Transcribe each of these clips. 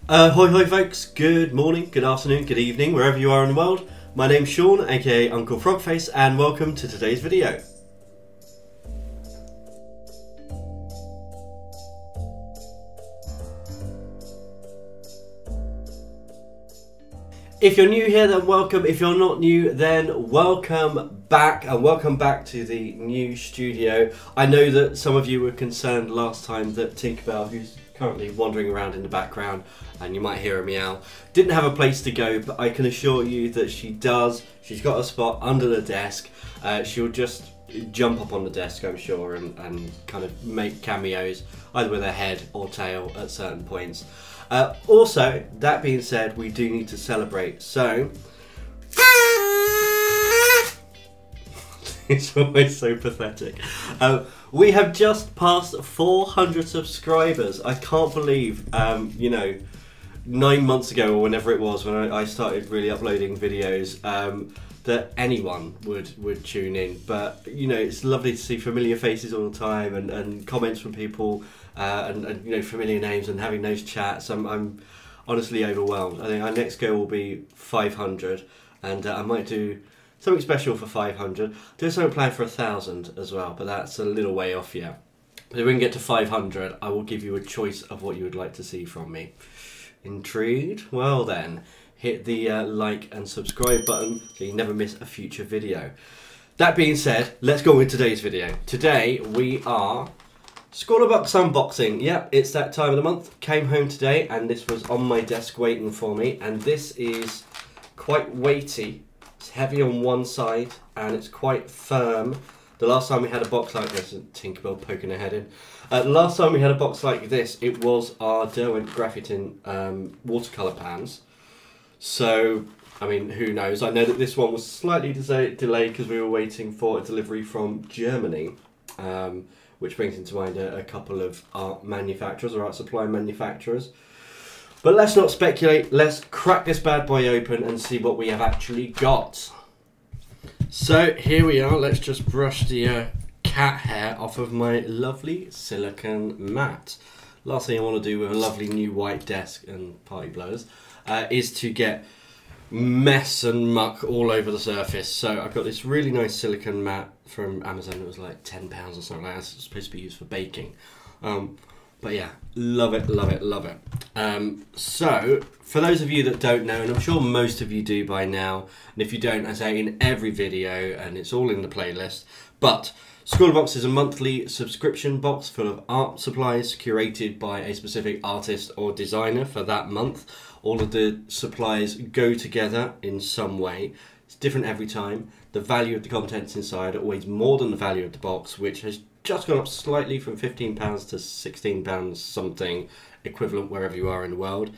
Hoi folks, good morning, good afternoon, good evening, wherever you are in the world. My name's Sean, aka Uncle Frogface, and welcome to today's video. If you're new here, then welcome. If you're not new, then welcome back, and welcome back to the new studio. I know that some of you were concerned last time that Tinkerbell, who's currently wandering around in the background, and you might hear a meow, didn't have a place to go, but I can assure you that she does. She's got a spot under the desk. She'll just jump up on the desk, I'm sure, and kind of make cameos, either with her head or tail at certain points. Also, that being said, we do need to celebrate, so it's always so pathetic. We have just passed 400 subscribers. I can't believe, you know, 9 months ago or whenever it was when I started really uploading videos, that anyone would tune in. But you know, it's lovely to see familiar faces all the time, and comments from people, and you know, familiar names, and having those chats. I'm honestly overwhelmed. I think our next goal will be 500, and I might do something special for 500. Do something planned for 1,000 as well, but that's a little way off yet. But if we can get to 500, I will give you a choice of what you would like to see from me. Intrigued? Well then, hit the like and subscribe button so you never miss a future video. That being said, let's go with today's video. Today we are ScrawlrBox unboxing. Yep, it's that time of the month. Came home today and this was on my desk waiting for me, and this is quite weighty. It's heavy on one side and it's quite firm. The last time we had a box like this, Tinkerbell poking her head in. The last time we had a box like this, it was our Derwent Graphitin watercolour pans. So, I mean, who knows? I know that this one was slightly delayed because we were waiting for a delivery from Germany, which brings into mind a couple of art manufacturers or art supply manufacturers. But let's not speculate. Let's crack this bad boy open and see what we have actually got. So here we are. Let's just brush the cat hair off of my lovely silicone mat. Last thing I want to do with a lovely new white desk and party blowers is to get mess and muck all over the surface. So I've got this really nice silicone mat from Amazon. It was like £10 or something like that. It's supposed to be used for baking. But yeah, love it, love it, love it. So, for those of you that don't know, and I'm sure most of you do by now, and if you don't, I say in every video, and it's all in the playlist, but ScrawlrBox is a monthly subscription box full of art supplies curated by a specific artist or designer for that month. All of the supplies go together in some way. It's different every time. The value of the contents inside are always more than the value of the box, which has just gone up slightly from £15 to £16 something equivalent wherever you are in the world.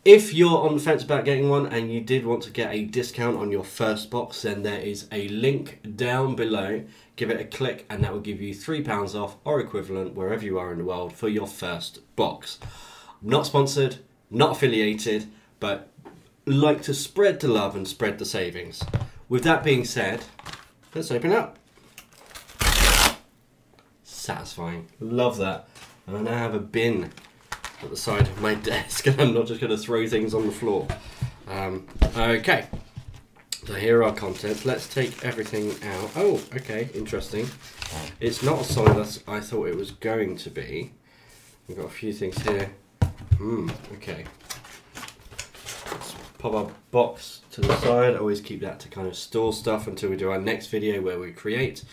If you're on the fence about getting one and you did want to get a discount on your first box, then there is a link down below. Give it a click and that will give you £3 off or equivalent wherever you are in the world for your first box. Not sponsored, not affiliated, but like to spread the love and spread the savings. With that being said, let's open it up. Satisfying. Love that. And I now have a bin at the side of my desk and I'm not just going to throw things on the floor. Okay. So here are our contents. Let's take everything out. Oh, okay. Interesting. It's not as solid as I thought it was going to be. We've got a few things here. Okay. Let's pop our box to the side. I always keep that to kind of store stuff until we do our next video where we create.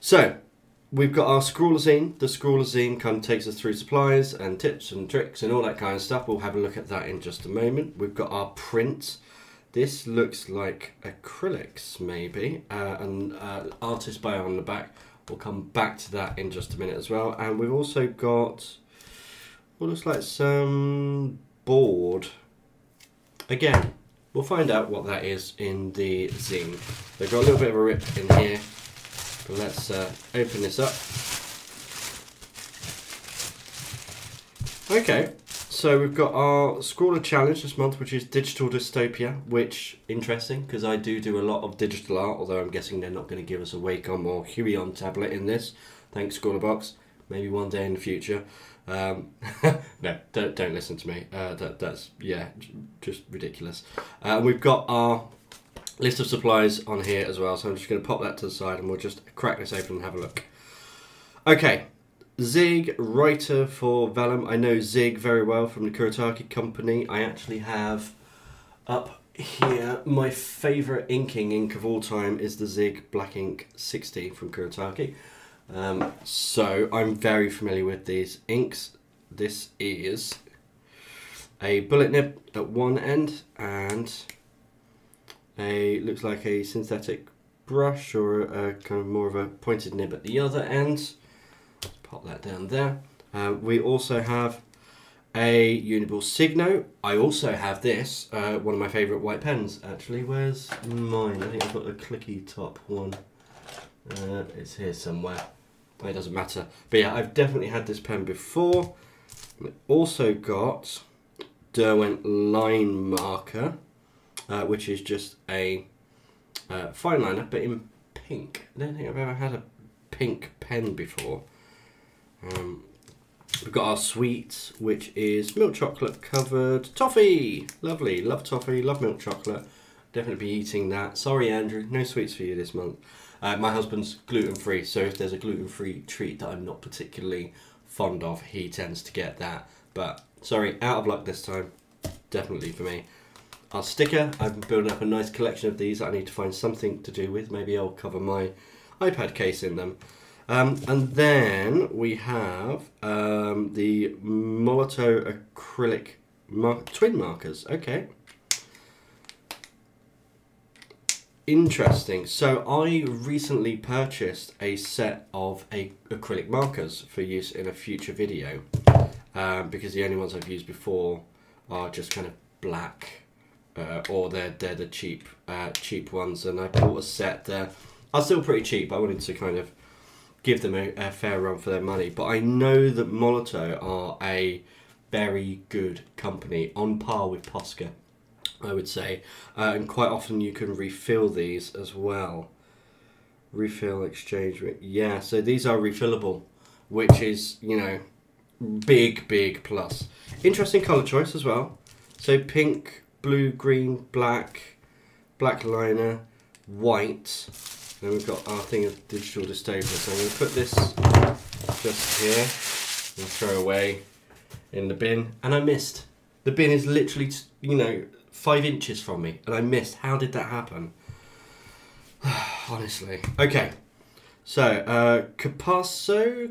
So, we've got our ScrawlrZine. The ScrawlrZine kind of takes us through supplies and tips and tricks and all that kind of stuff. We'll have a look at that in just a moment. We've got our print. This looks like acrylics maybe, and artist bio on the back. We'll come back to that in just a minute as well. And we've also got what looks like some board. Again, we'll find out what that is in the zine. They've got a little bit of a rip in here. But let's open this up. Okay, so we've got our Scrawler Challenge this month, which is Digital Dystopia, which, interesting, because I do a lot of digital art, although I'm guessing they're not going to give us a Wacom or Huion tablet in this. Thanks, ScrawlrBox. maybe one day in the future. No, don't listen to me. That's yeah, just ridiculous. We've got our list of supplies on here as well, so I'm just going to pop that to the side and we'll just crack this open and have a look. Okay, Zig, writer for Vellum. I know Zig very well from the Kuretake company. I actually have up here my favourite inking ink of all time is the Zig Black Ink 60 from Kuretake. So I'm very familiar with these inks. This is a bullet nib at one end and looks like a synthetic brush or a kind of more of a pointed nib at the other end. Let's pop that down there. We also have a Uniball Signo. I also have this, one of my favourite white pens actually. Where's mine? I think I've got the clicky top one. It's here somewhere. It doesn't matter. But yeah, I've definitely had this pen before. I've also got Derwent line marker, which is just a fine liner, but in pink. I don't think I've ever had a pink pen before. We've got our sweet, which is milk chocolate covered toffee. Lovely, love toffee, love milk chocolate. Definitely be eating that. Sorry, Andrew, no sweets for you this month. My husband's gluten-free, so if there's a gluten-free treat that I'm not particularly fond of, he tends to get that. But sorry, out of luck this time, definitely for me. Our sticker, I've been building up a nice collection of these that I need to find something to do with. Maybe I'll cover my iPad case in them. And then we have the Molotow acrylic twin markers. Okay. Interesting. So I recently purchased a set of acrylic markers for use in a future video because the only ones I've used before are just kind of black or they're the cheap ones, and I bought a set there. Are still pretty cheap, but I wanted to kind of give them a fair run for their money. But I know that Molotow are a very good company, on par with Posca, I would say, and quite often you can refill these as well. Refill, exchange, yeah, so these are refillable, which is, you know, big plus. Interesting colour choice as well. So pink, blue, green, black liner, white. Then we've got our thing of digital dystopia. So I'm going to put this just here and throw away in the bin. And I missed. The bin is literally, you know, 5 inches from me, and I missed. How did that happen? Honestly. Okay. So, Capasso,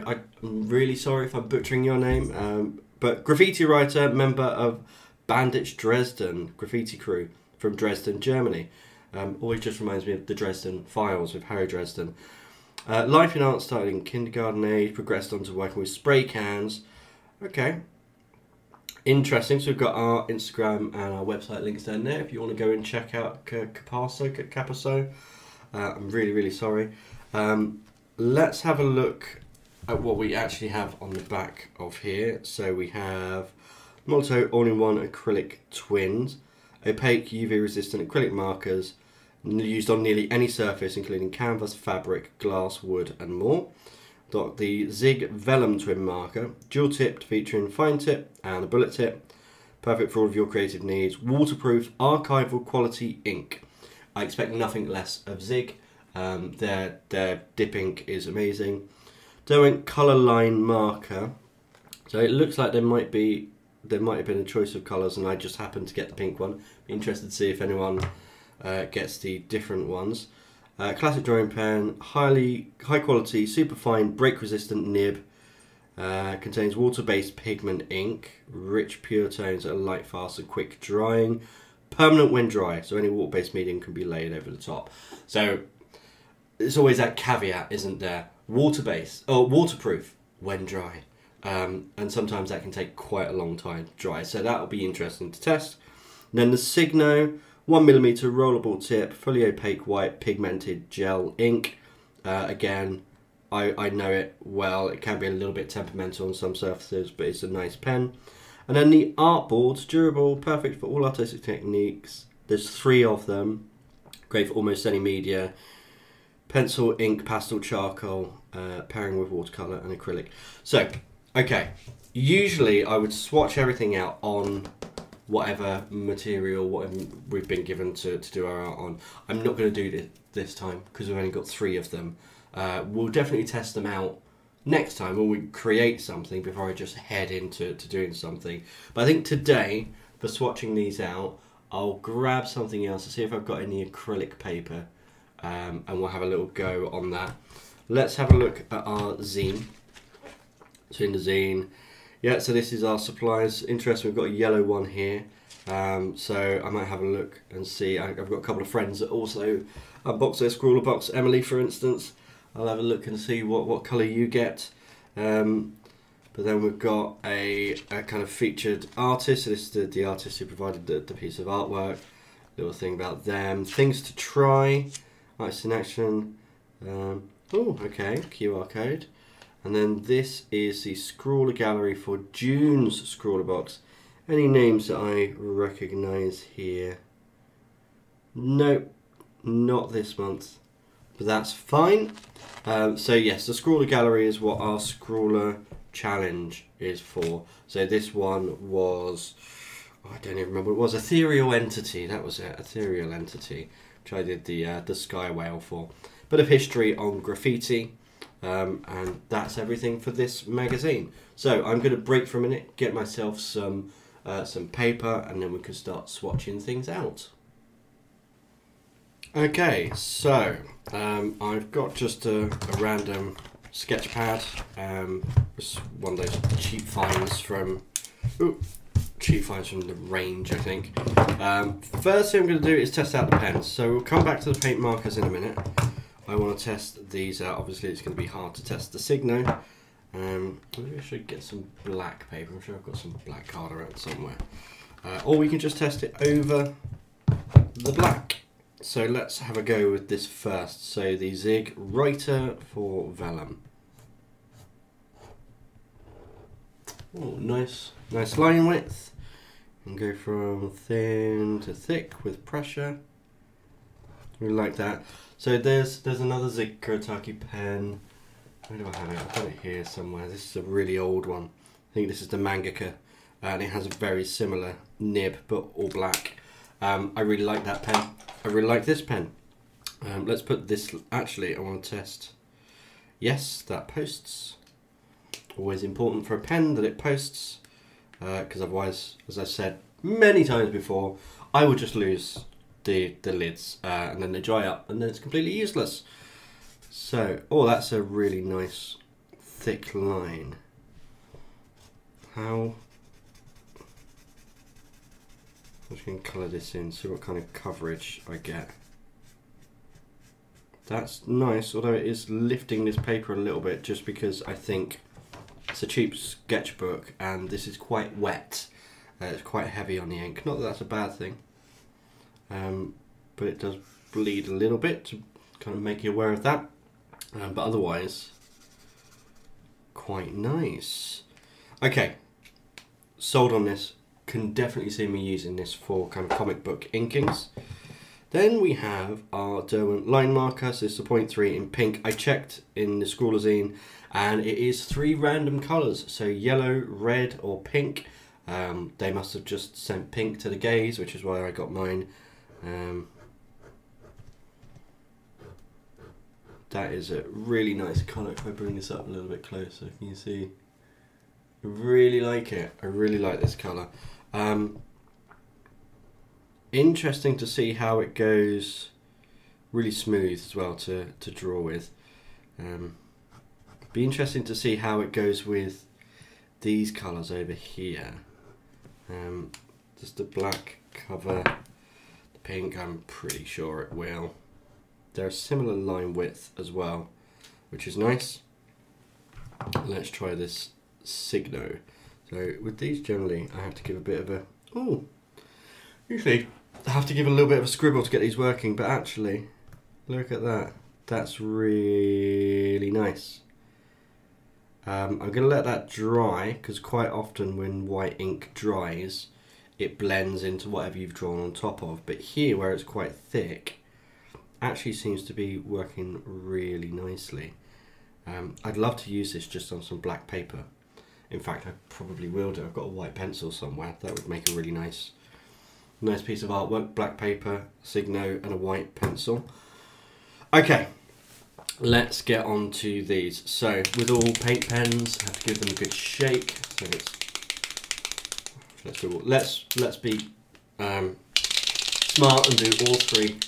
I'm really sorry if I'm butchering your name, but graffiti writer, member of Bandits Dresden graffiti crew from Dresden, Germany. Always just reminds me of the Dresden Files with Harry Dresden. Life in art started in kindergarten age, progressed on to working with spray cans. Okay. Interesting. So we've got our Instagram and our website links down there if you want to go and check out Capasso. I'm really sorry. Let's have a look at what we actually have on the back of here. So we have Molotow all-in-one acrylic twins, opaque UV resistant acrylic markers used on nearly any surface including canvas, fabric, glass, wood and more. Got the Zig Vellum twin marker, dual tipped featuring fine tip and a bullet tip, perfect for all of your creative needs, waterproof archival quality ink. I expect nothing less of Zig. Their dip ink is amazing. Derwent colour line marker. So it looks like there might have been a choice of colours, and I just happened to get the pink one. Be interested to see if anyone gets the different ones. Classic drawing pen, high quality, super fine, break resistant nib. Contains water-based pigment ink, rich pure tones that are light, fast and quick drying. Permanent when dry, so any water-based medium can be laid over the top. So there's always that caveat, isn't there? Water-based, or waterproof when dry. And sometimes that can take quite a long time to dry. So that'll be interesting to test. And then the Signo 1mm rollable tip, fully opaque white pigmented gel ink. Again, I know it well. It can be a little bit temperamental on some surfaces, but it's a nice pen. And then the art boards, durable, perfect for all artistic techniques. There's 3 of them. Great for almost any media. pencil, ink, pastel, charcoal, pairing with watercolour and acrylic. So, okay, usually I would swatch everything out on whatever material we've been given to do our art on. I'm not going to do it this time because we've only got 3 of them. We'll definitely test them out next time when we create something before I just head into doing something. But I think today, for swatching these out, I'll grab something else to see if I've got any acrylic paper, and we'll have a little go on that. Let's have a look at our zine. So in the zine, yeah, so this is our supplies. Interesting, we've got a yellow one here. So I might have a look and see. I've got a couple of friends that also unbox their ScrawlrBox. Emily, for instance. I'll have a look and see what colour you get. But then we've got a kind of featured artist. So this is the artist who provided the piece of artwork. Little thing about them. Things to try. Artists in action. Oh, okay. QR code. And then this is the Scrawler Gallery for June's ScrawlrBox. Any names that I recognise here? Nope, not this month. But that's fine. So yes, the Scrawler Gallery is what our Scrawler Challenge is for. So this one was, I don't even remember what it was, Ethereal Entity, that was it, Ethereal Entity, which I did the Sky Whale for. Bit of history on graffiti, and that's everything for this magazine. So I'm going to break for a minute, get myself some paper, and then we can start swatching things out. Okay, so I've got just a random sketch pad. It's one of those cheap finds from the range, I think. First thing I'm going to do is test out the pens. So we'll come back to the paint markers in a minute. I want to test these out. Obviously, it's going to be hard to test the Signo. Maybe I should get some black paper. I'm sure I've got some black card around somewhere. Or we can just test it over the black. So let's have a go with this first. So the Zig Writer for Vellum. Oh, nice line width. And go from thin to thick with pressure. We like that. So there's another Zig Kurotaki pen. Where do I have it? I've got it here somewhere. This is a really old one. I think this is the Mangaka, and it has a very similar nib, but all black. I really like that pen. I really like this pen. Let's put this, actually I want to test. Yes, that posts. Always important for a pen that it posts, because otherwise, as I said many times before, I would just lose the lids, and then they dry up, and then it's completely useless. So, oh, that's a really nice thick line. I'm just going to colour this in, see what kind of coverage I get. That's nice, although it is lifting this paper a little bit just because I think it's a cheap sketchbook and this is quite wet. It's quite heavy on the ink. Not that that's a bad thing, but it does bleed a little bit to kind of make you aware of that. But otherwise, quite nice. Okay, sold on this. Can definitely see me using this for kind of comic book inkings. Then we have our Derwent line marker. So it's the 0.3 in pink. I checked in the Scrawlerzine and it is 3 random colours. So yellow, red or pink. They must have just sent pink to the gaze, which is why I got mine. That is a really nice colour. If I bring this up a little bit closer, can you see? I really like it. I really like this colour. Interesting to see how it goes. Really smooth as well to draw with. Be interesting to see how it goes with these colours over here. Just the black cover, the pink, I'm pretty sure it will. They're a similar line width as well, which is nice. Let's try this Signo. So with these generally I have to give a bit of a, usually I have to give a little bit of a scribble to get these working, but actually look at that, that's really nice. I'm going to let that dry because quite often when white ink dries it blends into whatever you've drawn on top of, but here where it's quite thick, actually seems to be working really nicely. I'd love to use this just on some black paper. In fact, I probably will do. I've got a white pencil somewhere. That would make a really nice piece of artwork. Black paper, Signo, and a white pencil. Okay, let's get on to these. So, with all paint pens, I have to give them a good shake. So let's be smart and do all three.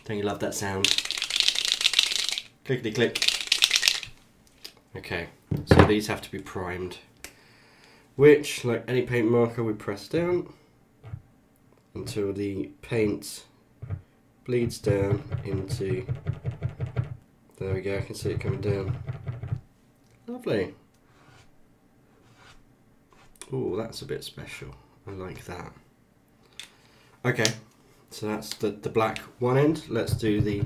Don't you love that sound? Clickety click. Okay, so these have to be primed, which, like any paint marker, we press down until the paint bleeds down into, there we go, I can see it coming down. Lovely. Oh, that's a bit special. I like that. Okay, so that's the black one end. Let's do the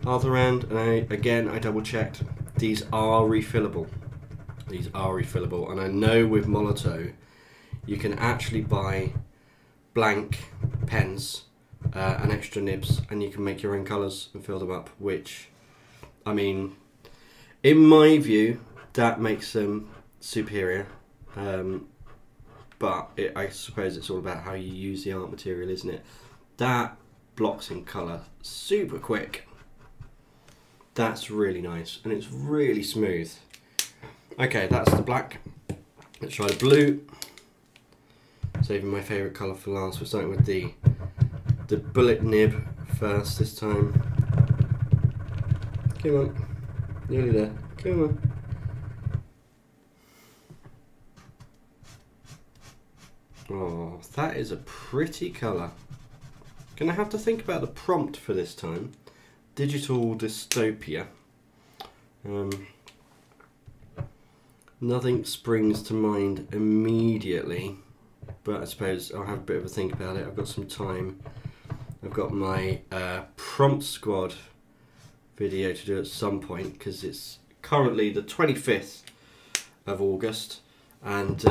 other end. And again, I double checked. These are refillable. These are refillable, and I know with Molotow you can actually buy blank pens and extra nibs, and you can make your own colours and fill them up, which, I mean, in my view, that makes them superior. But I suppose it's all about how you use the art material, isn't it? That blocks in colour super quick. That's really nice, and it's really smooth. Okay, that's the black. Let's try the blue. Saving my favourite colour for last. We're starting with the bullet nib first this time. Come on, nearly there. Come on. Oh, that is a pretty colour. Gonna have to think about the prompt for this time. Digital dystopia. Nothing springs to mind immediately, but I suppose I'll have a bit of a think about it. I've got some time. I've got my prompt squad video to do at some point, because it's currently the 25th of August, and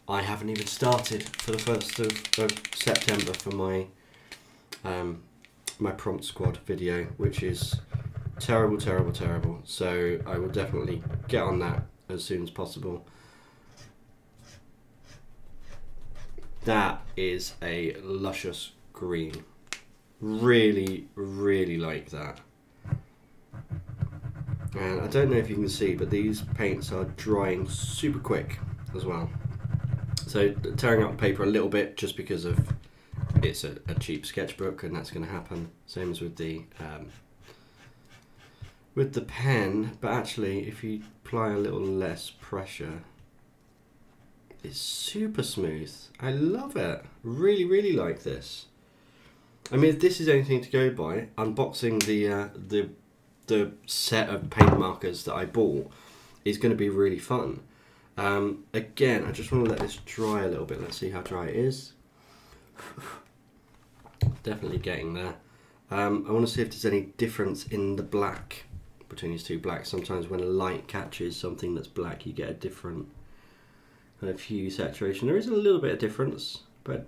I haven't even started for the 1st of September for my my prompt squad video, which is terrible, terrible, terrible. So I will definitely get on that as soon as possible. That is a luscious green. Really, really like that. And I don't know if you can see, but these paints are drying super quick as well. So tearing up the paper a little bit just because of it's a cheap sketchbook, and that's going to happen. Same as with the pen, but actually if you apply a little less pressure, it's super smooth. I love it. Really, really like this. I mean, if this is anything to go by, unboxing the set of paint markers that I bought is going to be really fun. Again, I just want to let this dry a little bit. Let's see how dry it is. Definitely getting there. I want to see if there's any difference in the black between these two blacks. Sometimes when a light catches something that's black, you get a different kind of hue saturation. There is a little bit of difference, but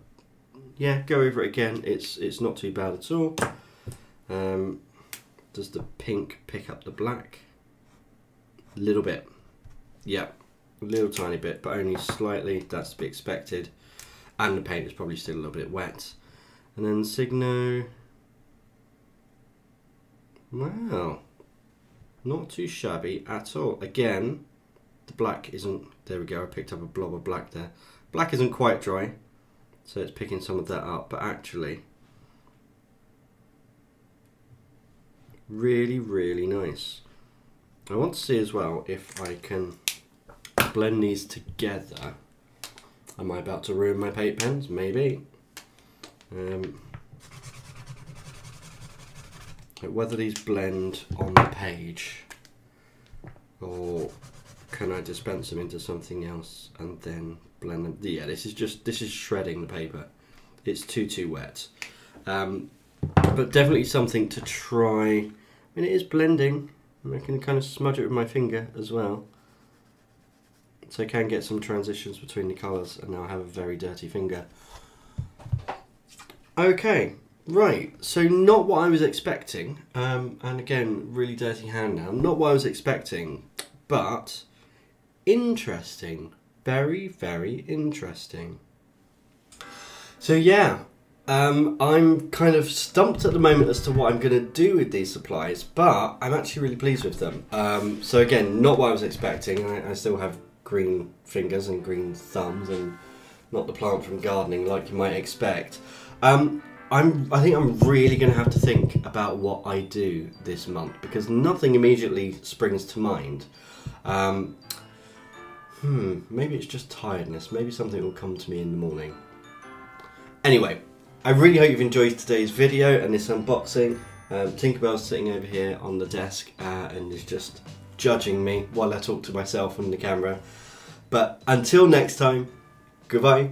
yeah, go over it again. It's not too bad at all. Does the pink pick up the black? A little bit. Yeah, a little tiny bit, but only slightly. That's to be expected. And the paint is probably still a little bit wet. And then Signo. Wow. Not too shabby at all. Again, the black isn't, there we go, I picked up a blob of black there. Black isn't quite dry, so it's picking some of that up, but actually, really, really nice. I want to see as well if I can blend these together. Am I about to ruin my paint pens? Maybe. Whether these blend on the page, or can I dispense them into something else and then blend them? Yeah, this is shredding the paper. It's too wet. But definitely something to try. I mean, it is blending, and I can kind of smudge it with my finger as well. So I can get some transitions between the colours, and now I have a very dirty finger. Okay, right, so not what I was expecting, and again, really dirty hand now, not what I was expecting, but interesting, very, very interesting. So yeah, I'm kind of stumped at the moment as to what I'm going to do with these supplies, but I'm actually really pleased with them. So again, not what I was expecting. I still have green fingers and green thumbs and not the plant from gardening like you might expect. I think I'm really going to have to think about what I do this month because nothing immediately springs to mind. Maybe it's just tiredness. Maybe something will come to me in the morning. Anyway, I really hope you've enjoyed today's video and this unboxing. Tinkerbell's sitting over here on the desk and is just judging me while I talk to myself on the camera. But until next time, goodbye.